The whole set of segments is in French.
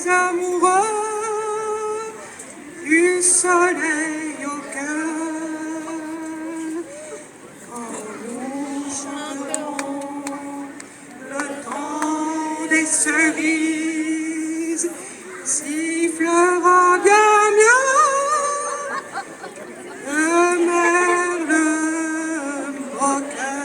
les amoureux du soleil au cœur. Quand nous chanterons le temps des cerises, sifflera bien mieux le merle moqueur.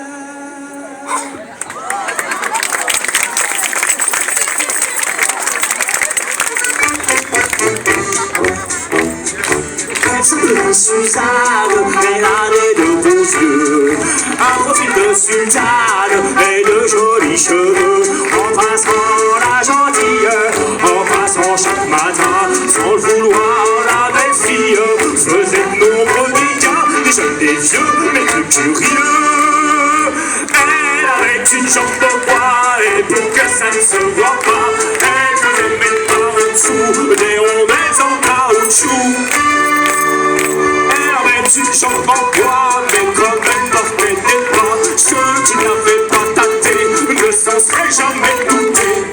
de Suzanne, elle a des deux beaux yeux, un profil de sultane et de jolis cheveux. En passant la gentille, en passant chaque matin, sans le vouloir, la belle fille faisait de nombreux dégâts, des jeunes, des vieux, mais plus curieux. Elle avait une jambe de bois et pour que ça ne se voit pas, elle faisait mettre par en dessous des rondelles en caoutchouc. Une jambe en bois, mais comme elle portait des bras, ceux qui n'avaient pas tâté ne s'en seraient jamais doutés.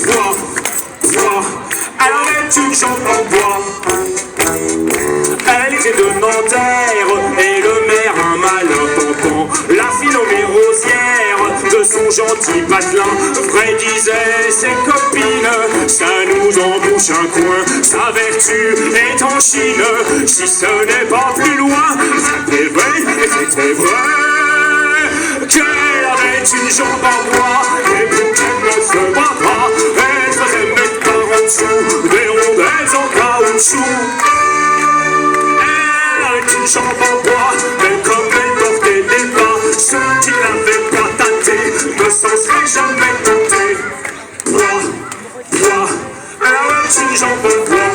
Bois, bois, elle avait une jambe en bois. Elle était de Nanterre et le maire un malin tonton. La fille nommée Rosière de son gentil patelin, vrai disaient ses copines, ça nous embouche un coin. Sa vertu est en Chine, si ce n'est pas plus loin. C'était vrai, qu'elle avait une jambe en bois et pour qu'elle ne se voit pas, elle faisait mettre par en dessous des rondelles en caoutchouc. Une jambe en bois, mais comme elle portait des bas, ceux qui n'avaient pas tâté ne s'en seraient jamais doutés. Bois, bois, elle avait une jambe en bois.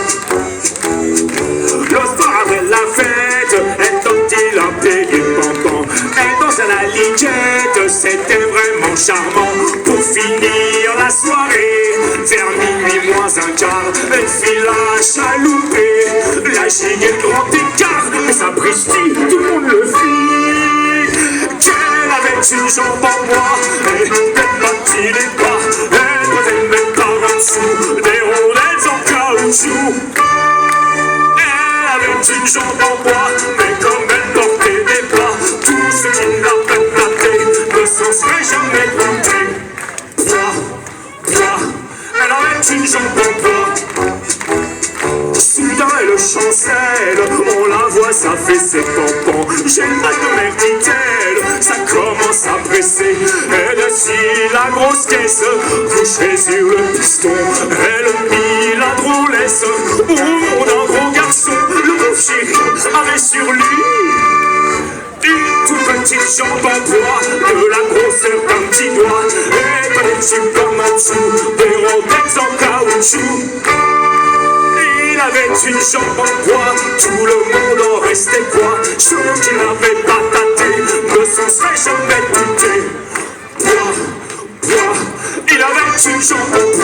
Le soir après la fête, elle tendit la payé pendant. Elle dansait à la liquette, c'était vraiment charmant. Pour finir la soirée, vers minuit moins un quart, elle fit la chaloupée. La gigue est grand écart, mais sapristi, tout le monde le fit. Qu'elle avait une jambe en bois, et elle battit les pas. Elle devait mettre par en dessous des rondelles en caoutchouc. Elle avait une jambe en bois, mais comme elle portait des bras, tous ceux qui l'avaient tâté ne s'en seraient jamais doutés. Bois, bois, elle avait une jambe en bois. Soudain elle chancelle, on la voit, ça fait ses tampons. J'ai le mal de mer, dit-elle, ça commence à presser. Elle assit la grosse caisse, couchée sur le piston. Elle mit la drôlesse au monde d'un gros garçon. Le beau chéri avait sur lui une toute petite jambe en bois, de la grosseur d'un petit doigt. Et par-dessus comme en dessous, des rondelles en caoutchouc. Il avait une jambe en bois, tout le monde en restait quoi. Ceux qui n'avaient pas tâté ne s'en seraient jamais doutés. Bois, bois, il avait une jambe en bois.